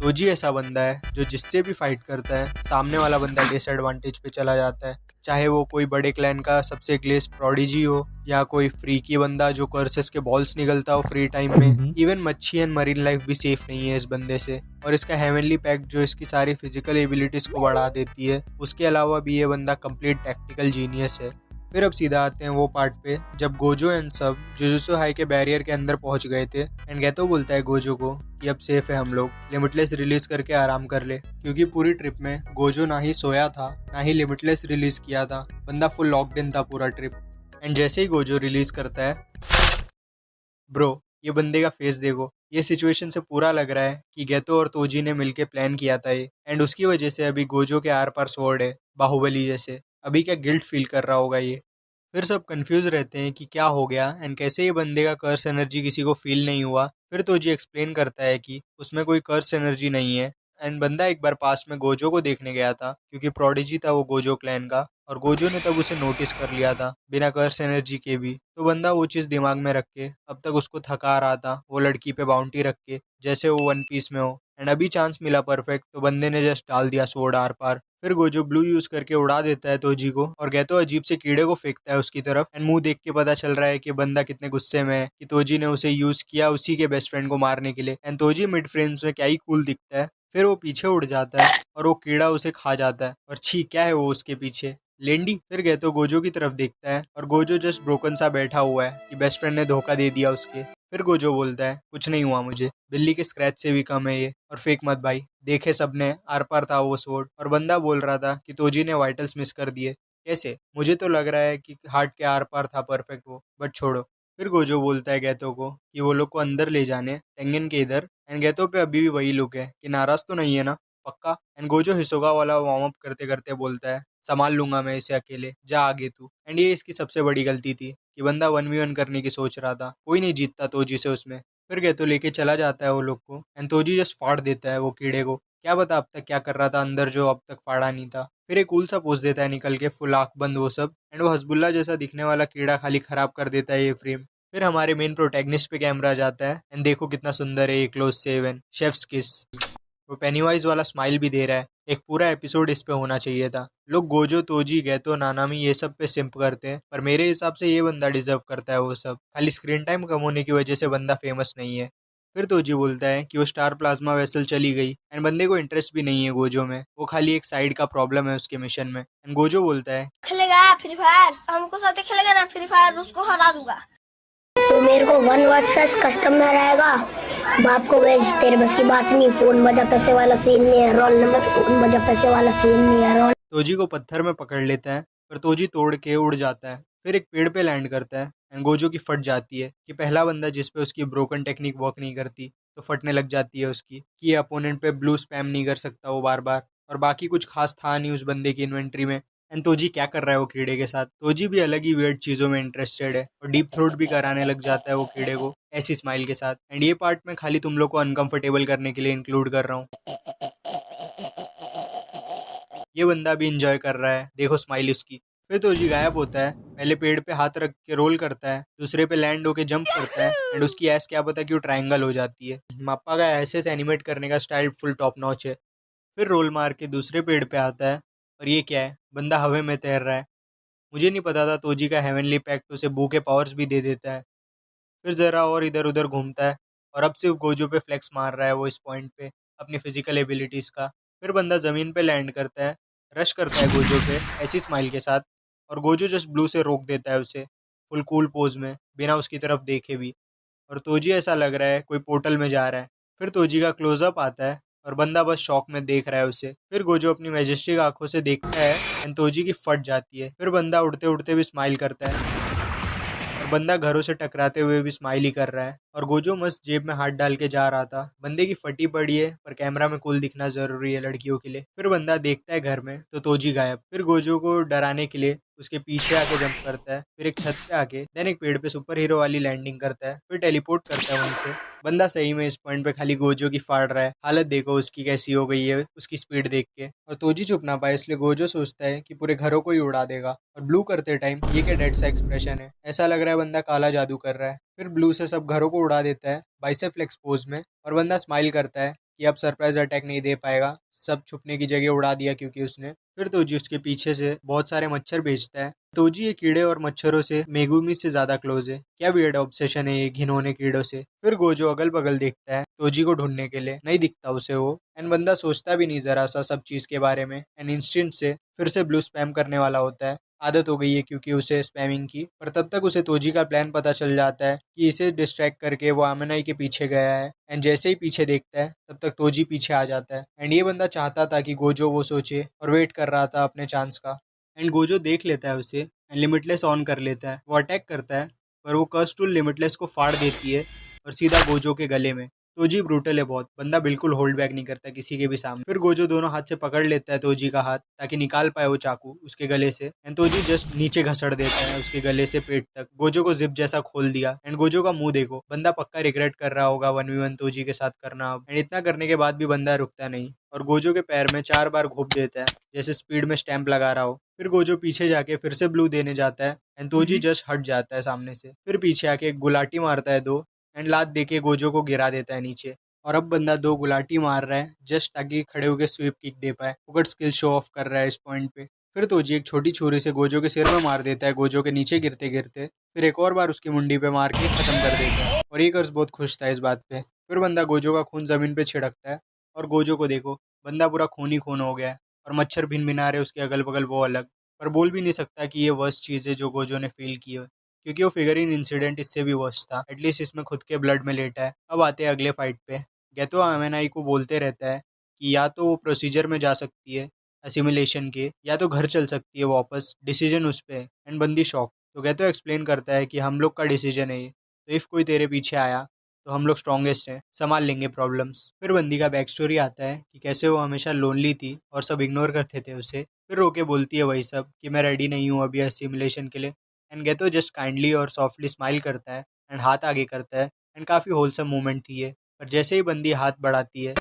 Toji ऐसा बंदा है जो जिससे भी फाइट करता है सामने वाला बंदा डिसएडवांटेज पे चला जाता है। चाहे वो कोई बड़े क्लैन का सबसे ग्लेस प्रोडिजी हो या कोई फ्रीकी बंदा जो कर्सेस के बॉल्स निकलता हो फ्री टाइम में। हम्म। इवन मच्छी एंड मरीन लाइफ भी सेफ नहीं है इस बंदे से। और इसका हेवनली पैक्ट जो इसकी सारी फिजिकल एबिलिटीज को बढ़ा देती है, उसके अलावा भी ये बंदा कंप्लीट टैक्टिकल जीनियस है। फिर अब सीधा आते हैं वो पार्ट पे जब गोजो एंड सब जुजुत्सु हाई के बैरियर के अंदर पहुंच गए थे एंड गेतो बोलता है गोजो को कि अब सेफ है, हम लोग लिमिटलेस रिलीज करके आराम कर ले। क्योंकि पूरी ट्रिप में गोजो ना ही सोया था ना ही लिमिटलेस रिलीज किया था, बंदा फुल लॉक्ड इन था पूरा ट्रिप। एंड जैसे ही गोजो रिलीज करता है, ब्रो ये बंदे का फेस देखो, ये सिचुएशन से पूरा लग रहा है कि गेतो और तोजी ने मिलके प्लान किया था ये, एंड उसकी वजह से अभी गोजो के आर पार स्वॉर्ड है बाहुबली जैसे। अभी क्या गिल्ट फील कर रहा होगा ये। फिर सब कंफ्यूज रहते हैं कि क्या हो गया एंड कैसे ये बंदे का कर्स एनर्जी किसी को फील नहीं हुआ। फिर तोजी एक्सप्लेन करता है कि उसमें कोई कर्स एनर्जी नहीं है एंड बंदा एक बार पास में गोजो को देखने गया था क्योंकि प्रोडिजी था वो गोजो क्लैन का, और गोजो ने तब उसे नोटिस कर लिया था बिना कर्स एनर्जी के भी। तो बंदा वो चीज़ दिमाग में रख के अब तक उसको थका रहा था वो लड़की पे बाउंटी रख के जैसे वो वन पीस में हो, एंड अभी चांस मिला परफेक्ट तो बंदे ने जस्ट डाल दिया स्वॉर्ड आर पार। फिर गोजो ब्लू यूज करके उड़ा देता है तोजी को और गेतो अजीब से कीड़े को फेंकता है उसकी तरफ, एंड मुंह देख के पता चल रहा है कि बंदा कितने गुस्से में है कि तोजी ने उसे यूज किया उसी के बेस्ट फ्रेंड को मारने के लिए। एंड तोजी मिड फ्रेम्स में क्या ही कूल दिखता है। फिर वो पीछे उड़ जाता है और वो कीड़ा उसे खा जाता है, और छी क्या है वो उसके पीछे, लेंडी। फिर गेतो गोजो की तरफ देखता है और गोजो जस्ट ब्रोकन सा बैठा हुआ है कि बेस्ट फ्रेंड ने धोखा दे दिया उसके। फिर गोजो बोलता है कुछ नहीं हुआ मुझे, बिल्ली के स्क्रैच से भी कम है ये, और फेक मत भाई, देखे सबने आर पार था वो स्वॉर्ड। और बंदा बोल रहा था कि तोजी ने वाइटल्स मिस कर दिए। कैसे? मुझे तो लग रहा है कि हार्ट के आर पार था परफेक्ट वो, बट छोड़ो। फिर गोजो बोलता है गेतो को कि वो लोग को अंदर ले जाने टेंगन के इधर, एंड गेतो पे अभी भी वही लुक है कि नाराज तो नहीं है ना, पक्का। एंड गोजो हिसोगा वाला वार्म अप करते करते बोलता है संभाल लूंगा मैं इसे अकेले, जा आगे तू। एंड ये इसकी सबसे बड़ी गलती थी कि बंदा 1v1 करने की सोच रहा था, कोई नहीं जीतता तोजी से उसमें। फिर गेतो लेके चला जाता है वो लोग को एंड तोजी जस्ट फाड़ देता है वो कीड़े को। क्या बता अब तक क्या कर रहा था अंदर जो अब तक फाड़ा नहीं था। फिर एक कूल सा पोज देता है निकल के, फुल आंख बंद वो सब, एंड वो हजबुल्ला जैसा दिखने वाला कीड़ा खाली खराब कर देता है ये फ्रेम। फिर हमारे मेन प्रोटैगनिस्ट पे कैमरा जाता है एंड देखो कितना सुंदर है ये क्लोज सेव एंड शेफ्स किस। वो पेनीवाइज वाला स्माइल भी दे रहा है। एक पूरा एपिसोड इस पे होना चाहिए था। लोग गोजो तोजी गेतो नानामी ये सब पे सिंप करते हैं, पर मेरे हिसाब से ये बंदा डिजर्व करता है वो सब, खाली स्क्रीन टाइम कम होने की वजह से बंदा फेमस नहीं है। फिर तोजी बोलता है कि वो स्टार प्लाज्मा वेसल चली गई एंड बंदे को इंटरेस्ट भी नहीं है गोजो में, वो खाली एक साइड का प्रॉब्लम है उसके मिशन में। एंड गोजो बोलता है खेलेगा फ्री फायर, हमको साथ खेलेगा ना फ्री फायर, उसको हरा दूंगा। तो मेरे को 1 वर्सेस कस्टम में रहेगा। बाप को भेज, तेरे बस की बात नहीं, फोन बजा पैसे वाला सीन नहीं है, रोल नंबर फोन बजा पैसे वाला सीन नहीं है, रोल। तोजी को पत्थर में पकड़ लेता है पर तोजी तोड़ के उड़ जाता है। फिर एक पेड़ पे लैंड करता है एंड गोजो की फट जाती है कि पहला बंदा जिस पे उसकी ब्रोकन टेक्निक वर्क नहीं करती तो फटने लग जाती है उसकी, कि ये अपोनेंट पे ब्लू स्पैम नहीं कर सकता वो बार बार। और बाकी कुछ खास था नहीं उस बंदे की इन्वेंट्री में। एंड तोजी क्या कर रहा है वो कीड़े के साथ, तोजी भी अलग ही वियर्ड चीज़ों में इंटरेस्टेड है और डीप थ्रोट भी कराने लग जाता है वो कीड़े को ऐसी स्माइल के साथ। एंड ये पार्ट मैं खाली तुम लोग को अनकंफर्टेबल करने के लिए इंक्लूड कर रहा हूँ। ये बंदा भी इंजॉय कर रहा है, देखो स्माइल उसकी। फिर तोजी गायब होता है, पहले पेड़ पे हाथ रख के रोल करता है, दूसरे पे लैंड होके जंप करता है, एंड उसकी ऐस क्या पता क्यों ट्रायंगल हो जाती है। माप्पा का ऐसे से एनिमेट करने का स्टाइल फुल टॉप नॉच है। फिर रोल मार के दूसरे पेड़ पे आता है, और ये क्या है, बंदा हवा में तैर रहा है। मुझे नहीं पता था तोजी का हेवनली पैक्ट उसे बू के पावर्स भी दे देता है। फिर ज़रा और इधर उधर घूमता है और अब सिर्फ गोजो पे फ्लेक्स मार रहा है वो इस पॉइंट पे अपनी फिजिकल एबिलिटीज़ का। फिर बंदा ज़मीन पे लैंड करता है, रश करता है गोजो पे ऐसी स्माइल के साथ, और गोजो जस्ट ब्लू से रोक देता है उसे फुल कूल पोज में बिना उसकी तरफ देखे भी। और तोजी ऐसा लग रहा है कोई पोर्टल में जा रहा है। फिर तोजी का क्लोजअप आता है और बंदा बस शॉक में देख रहा है उसे। फिर गोजो अपनी मैजेस्टिक आंखों से देखता है एंड तोजी की फट जाती है। फिर बंदा उड़ते उड़ते भी स्माइल करता है और बंदा घरों से टकराते हुए भी स्माइल ही कर रहा है। और गोजो मस्त जेब में हाथ डाल के जा रहा था। बंदे की फटी पड़ी है पर कैमरा में कूल दिखना जरूरी है लड़कियों के लिए। फिर बंदा देखता है घर में तो तोजी गायब। फिर गोजो को डराने के लिए उसके पीछे आके जंप करता है, फिर एक छत पे आके देन एक पेड़ पे सुपर हीरो वाली लैंडिंग करता है, फिर टेलीपोर्ट करता है वहीं से। बंदा सही में इस पॉइंट पे खाली गोजो की फाड़ रहा है, हालत देखो उसकी कैसी हो गई है उसकी स्पीड देख के। और तोजी चुप ना पाए इसलिए गोजो सोचता है कि पूरे घरों को ही उड़ा देगा। और ब्लू करते टाइम ये क्या डेड सा एक्सप्रेशन है, ऐसा लग रहा है बंदा काला जादू कर रहा है। फिर ब्लू से सब घरों को उड़ा देता है बाइसेप फ्लेक्स पोज में, और बंदा स्माइल करता है कि अब सरप्राइज अटैक नहीं दे पाएगा, सब छुपने की जगह उड़ा दिया क्योंकि उसने। फिर तोजी उसके पीछे से बहुत सारे मच्छर भेजता है। तोजी ये कीड़े और मच्छरों से मेगुमी से ज्यादा क्लोज है। क्या वियर्ड ऑब्सेशन है ये घिनौने कीड़ों से। फिर गोजो अगल बगल देखता है तोजी को ढूंढने के लिए, नहीं दिखता उसे वो। एंड बंदा सोचता भी नहीं जरा सा सब चीज के बारे में। एंड इंस्टेंट से फिर से ब्लू स्पैम करने वाला होता है। आदत हो गई है क्योंकि उसे स्पैमिंग की। पर तब तक उसे तोजी का प्लान पता चल जाता है कि इसे डिस्ट्रैक्ट करके वो आमनाई के पीछे गया है। एंड जैसे ही पीछे देखता है तब तक तोजी पीछे आ जाता है। एंड ये बंदा चाहता था कि गोजो वो सोचे और वेट कर रहा था अपने चांस का। एंड गोजो देख लेता है उसे एंड लिमिटलेस ऑन कर लेता है। वो अटैक करता है पर वो कर्स टूल लिमिटलेस को फाड़ देती है और सीधा गोजो के गले में। तोजी ब्रूटल है बहुत, बंदा बिल्कुल होल्ड बैक नहीं करता किसी के भी सामने। फिर गोजो दोनों हाथ से पकड़ लेता है तोजी का हाथ ताकि निकाल पाए वो चाकू उसके गले से। एंड तोजी जस्ट नीचे घसड़ देता है उसके गले से पेट तक। गोजो को जिप जैसा खोल दिया। एंड गोजो का मुंह देखो, बंदा पक्का रिग्रेट कर रहा होगा 1v1 तोजी के साथ करना अब। एंड इतना करने के बाद भी बंदा रुकता नहीं और गोजो के पैर में 4 बार घोप देता है जैसे स्पीड में स्टैंप लगा रहा हो। फिर गोजो पीछे जाके फिर से ब्लू देने जाता है एंड तोजी जस्ट हट जाता है सामने से। फिर पीछे आके एक गुलाटी मारता है 2 एंड लात देके गोजो को गिरा देता है नीचे। और अब बंदा 2 गुलाटी मार रहा है जस्ट ताकि खड़े होकर स्वीप किक दे पाए। फुकट स्किल शो ऑफ कर रहा है इस पॉइंट पे। फिर तोजी एक छोटी छुरी से गोजो के सिर में मार देता है गोजो के नीचे गिरते गिरते। फिर एक और बार उसकी मुंडी पे मार के खत्म कर देता है और ये कर्स बहुत खुश था इस बात पे। फिर बंदा गोजो का खून जमीन पे छिड़कता है और गोजो को देखो, बंदा पूरा खून ही खून हो गया है और मच्छर भिन भिना रहे उसके अगल बगल वो अलग। पर बोल भी नहीं सकता कि ये वर्स्ट चीज़ है जो गोजो ने फील की है क्योंकि वो फिगरिन इंसिडेंट इससे भी वर्स्ट था। एटलीस्ट इसमें खुद के ब्लड में लेटा है। अब आते हैं अगले फाइट पे। गेतो एमएनआई को बोलते रहता है कि या तो वो प्रोसीजर में जा सकती है असिमिलेशन के, या तो घर चल सकती है वापस, डिसीजन उस पे है। एंड बंदी शॉक। तो गेतो एक्सप्लेन करता है कि हम लोग का डिसीजन है ये, तो इफ़ कोई तेरे पीछे आया तो हम लोग स्ट्रॉन्गेस्ट हैं, संभाल लेंगे प्रॉब्लम्स। फिर बंदी का बैक स्टोरी आता है कि कैसे वो हमेशा लोनली थी और सब इग्नोर करते थे उसे। फिर रोके बोलती है वही सब कि मैं रेडी नहीं हूँ अभी असिमिलेशन के लिए। एंड गेतो जस्ट काइंडली और सॉफ्टली स्माइल करता है एंड हाथ आगे करता है। एंड काफ़ी होलसम मोमेंट थी ये। पर जैसे ही बंदी हाथ बढ़ाती है,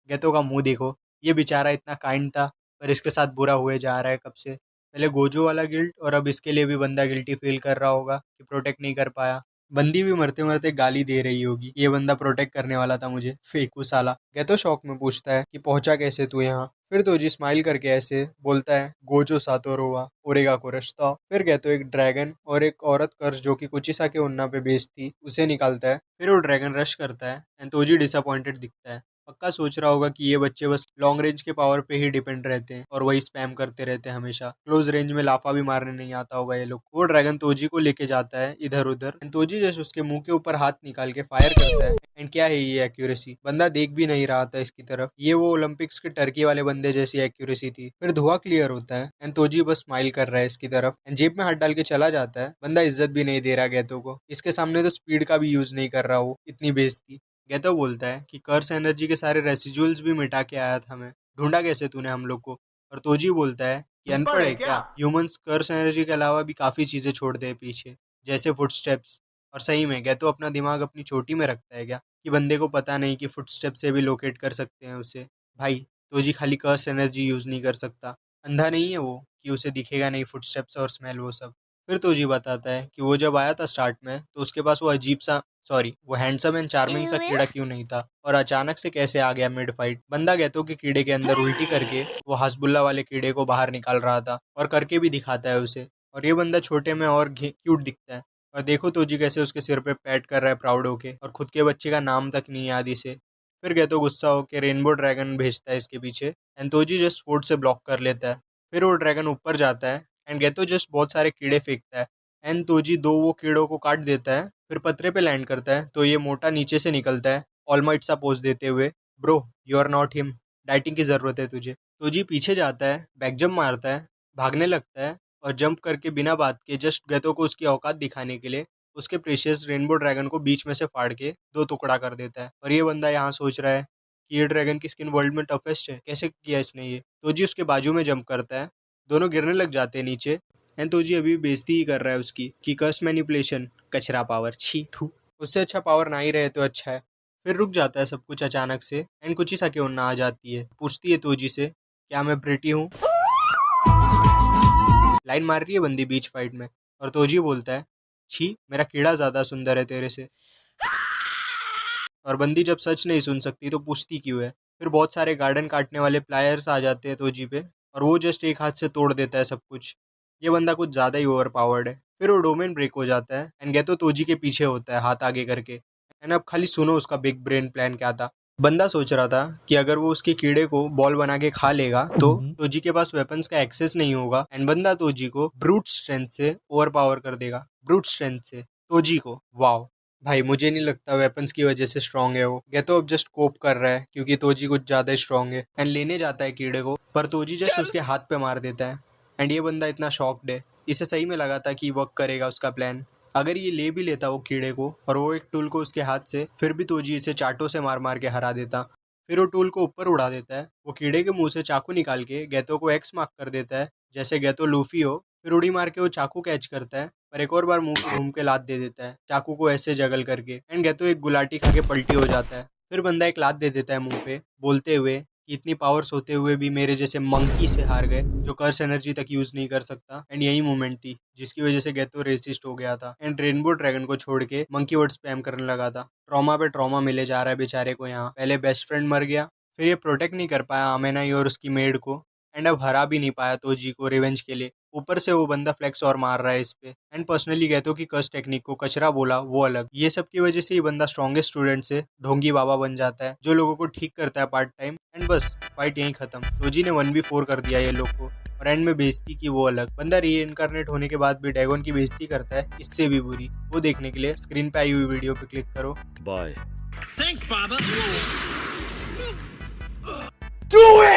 गेतो का मुंह देखो, ये बेचारा इतना काइंड था पर इसके साथ बुरा हुए जा रहा है कब से। पहले गोजो वाला गिल्ट और अब इसके लिए भी बंदा गिल्टी फील कर रहा होगा कि प्रोटेक्ट नहीं कर पाया। बंदी भी मरते मरते गाली दे रही होगी, ये बंदा प्रोटेक्ट करने वाला था मुझे, फेकू साला। गेतो शौक में पूछता है कि पहुंचा कैसे तू यहाँ। फिर तोजी स्माइल करके ऐसे बोलता है गोजो सातोरो वा ओरेगा को रश्ता। फिर गेतो एक ड्रैगन और एक औरत कर्ज जो कि कुचिसा के उन्ना पे बेस्ड थी उसे निकालता है। फिर वो ड्रैगन रश करता है एंड तोजी डिसअपॉइंटेड दिखता है। पक्का सोच रहा होगा कि ये बच्चे बस लॉन्ग रेंज के पावर पे ही डिपेंड रहते हैं और वही स्पैम करते रहते हैं हमेशा। क्लोज रेंज में लाफा भी मारने नहीं आता होगा ये लोग। वो ड्रैगन तोजी को लेके जाता है इधर उधर एंड तोजी जैसे उसके मुंह के ऊपर हाथ निकाल के फायर करता है। एंड क्या है ये एक्यूरेसी, बंदा देख भी नहीं रहा था इसकी तरफ। ये वो ओलंपिक्स के टर्की वाले बंदे जैसी एक्यूरेसी थी। फिर धुआं क्लियर होता है एंड तोजी बस स्माइल कर रहा है इसकी तरफ एंड जेब में हाथ डाल के चला जाता है। बंदा इज्जत भी नहीं दे रहा गेतो को, इसके सामने तो स्पीड का भी यूज नहीं कर रहा वो, इतनी बेइज्जती। गेतो बोलता है कि कर्स एनर्जी के सारे रेसिजुअल्स भी मिटा के आया था मैं, ढूंढा कैसे तूने हम लोग को। और तोजी बोलता है कि अनपढ़ है क्या, ह्यूमंस कर्स एनर्जी के अलावा भी काफी चीजें छोड़ दे पीछे, जैसे फुटस्टेप्स। और सही में गेतो अपना दिमाग अपनी चोटी में रखता है क्या कि बंदे को पता नहीं कि फुटस्टेप से भी लोकेट कर सकते हैं उसे। भाई तोजी खाली कर्स एनर्जी यूज नहीं कर सकता, अंधा नहीं है वो कि उसे दिखेगा नहीं फुटस्टेप्स और स्मेल वो सब। फिर तोजी बताता है कि वो जब आया था स्टार्ट में तो उसके पास वो अजीब सा वो हैंडसम एंड चार्मिंग सा कीड़ा क्यों नहीं था और अचानक से कैसे आ गया मिड फाइट। बंदा गेतो के कीड़े के अंदर उल्टी करके वो हसबुल्ला वाले कीड़े को बाहर निकाल रहा था और करके भी दिखाता है उसे। और ये बंदा छोटे में और क्यूट दिखता है। और देखो तोजी कैसे उसके सिर पे पैट कर रहा है प्राउड होके और खुद के बच्चे का नाम तक नहीं याद इसे। फिर गेतो गुस्सा होकर रेनबो ड्रैगन भेजता है इसके पीछे एंड तोजी जस्ट फोर्ट से ब्लॉक कर लेता है। फिर वो ड्रैगन ऊपर जाता है एंड गेतो जस्ट बहुत सारे कीड़े फेंकता है एंड तोजी 2 वो कीड़ों को काट देता है। फिर पत्रे पे लैंड करता है तो ये मोटा नीचे से निकलता है ऑलमाइट सा पोज देते हुए, bro you are not him, dieting की जरूरत है तुझे। तोजी पीछे जाता है, बैक जंप मारता है, भागने लगता है और जंप करके बिना बात के जस्ट गेतो को उसकी औकात दिखाने के लिए उसके प्रीशियस रेनबो ड्रैगन को बीच में से फाड़ के 2 टुकड़ा कर देता है। और ये बंदा यहाँ सोच रहा है कि ये ड्रैगन की स्किन वर्ल्ड में टफेस्ट है, कैसे किया इसने ये। तोजी उसके बाजू में जंप करता है, दोनों गिरने लग जाते हैं नीचे एंड तोजी अभी बेइज्जती ही कर रहा है उसकी कि कर्स मैनिपुलेशन कचरा पावर, छी थू, उससे अच्छा पावर ना ही रहे तो अच्छा है। फिर रुक जाता है सब कुछ अचानक से एंड कुछ ही सके उन्ना आ जाती है, पूछती है तोजी से क्या मैं प्रिटी हूँ। लाइन मार रही है बंदी बीच फाइट में और तोजी बोलता है छी मेरा कीड़ा ज्यादा सुंदर है तेरे से। और बंदी जब सच नहीं सुन सकती तो पूछती क्यों है। फिर बहुत सारे गार्डन काटने वाले प्लायर्स आ जाते हैं तोजी पे और वो जस्ट एक हाथ से तोड़ देता है सब कुछ। ये बंदा कुछ ज़्यादा ही ओवर पावर्ड है। फिर वो डोमेन ब्रेक हो जाता है एंड गेतो तोजी के पीछे होता है हाथ आगे करके। एंड अब खाली सुनो उसका बिग ब्रेन प्लान क्या था। बंदा सोच रहा था कि अगर वो उसके कीड़े को बॉल बना के खा लेगा तो तोजी के पास वेपन्स का एक्सेस नहीं होगा एंड बंदा तोजी को ब्रूट स्ट्रेंथ से ओवर पावर कर देगा। ब्रूट स्ट्रेंथ से तोजी को। वाओ भाई, मुझे नहीं लगता वेपन्स की वजह से स्ट्रांग है वो। गेतो अब जस्ट कोप कर रहा है क्योंकि तोजी कुछ ज्यादा स्ट्रांग है एंड लेने जाता है कीड़े को, पर तोजी जस्ट उसके हाथ पे मार देता है। एंड ये बंदा इतना शॉक्ड है, इसे सही में लगा था कि वर्क करेगा उसका प्लान। अगर ये ले भी लेता वो कीड़े को और वो एक टूल को उसके हाथ से, फिर भी तोजी इसे चाटों से मार मार के हरा देता। फिर वो टूल को ऊपर उड़ा देता है। वो कीड़े के मुंह से चाकू निकाल के गेतो को एक्स मार्क कर देता है जैसे गेतो लूफी हो। फिर उड़ी मार के वो चाकू कैच करता है पर एक और बार मुंह पे घूम के लात दे देता है चाकू को ऐसे जगल करके। एंड गेतो एक गुलाटी खा के पलटी हो जाता है। फिर बंदा एक लात दे देता है मुंह पे बोलते हुए कि इतनी पावर्स होते हुए भी मेरे जैसे मंकी से हार गए जो कर्स एनर्जी तक यूज नहीं कर सकता। एंड यही मोमेंट थी जिसकी वजह से गेतो रेसिस्ट हो गया था एंड रेनबो ड्रैगन को छोड़ के मंकी वर्ड स्पैम करने लगा था। ट्रॉमा पे ट्रॉमा मिले जा रहा है बेचारे को। यहाँ पहले बेस्ट फ्रेंड मर गया, फिर ये प्रोटेक्ट नहीं कर पाया आमेनाई और उसकी मेड को, एंड अब हरा भी नहीं पाया तोजी को रिवेंज के लिए। ऊपर से वो बंदा फ्लेक्स और मार रहा है इस पे। एंड पर्सनली गेतो की कर्स टेक्निक को कचरा बोला वो अलग। ये सब की वजह से ये बंदा स्ट्रॉन्गेस्ट स्टूडेंट से ढोंगी बाबा बन जाता है जो लोगों को ठीक करता है पार्ट टाइम। एंड बस फाइट यहीं खत्म। तोजी ने 1v4 कर दिया ये लोग को और एंड में बेइज्जती की वो अलग। बंदा रीइंकारनेट होने के बाद भी डैगन की बेइज्जती करता है इससे भी बुरी। वो देखने के लिए स्क्रीन पे आई हुई वीडियो पे क्लिक करो। Bye. Thanks, Baba. Do it!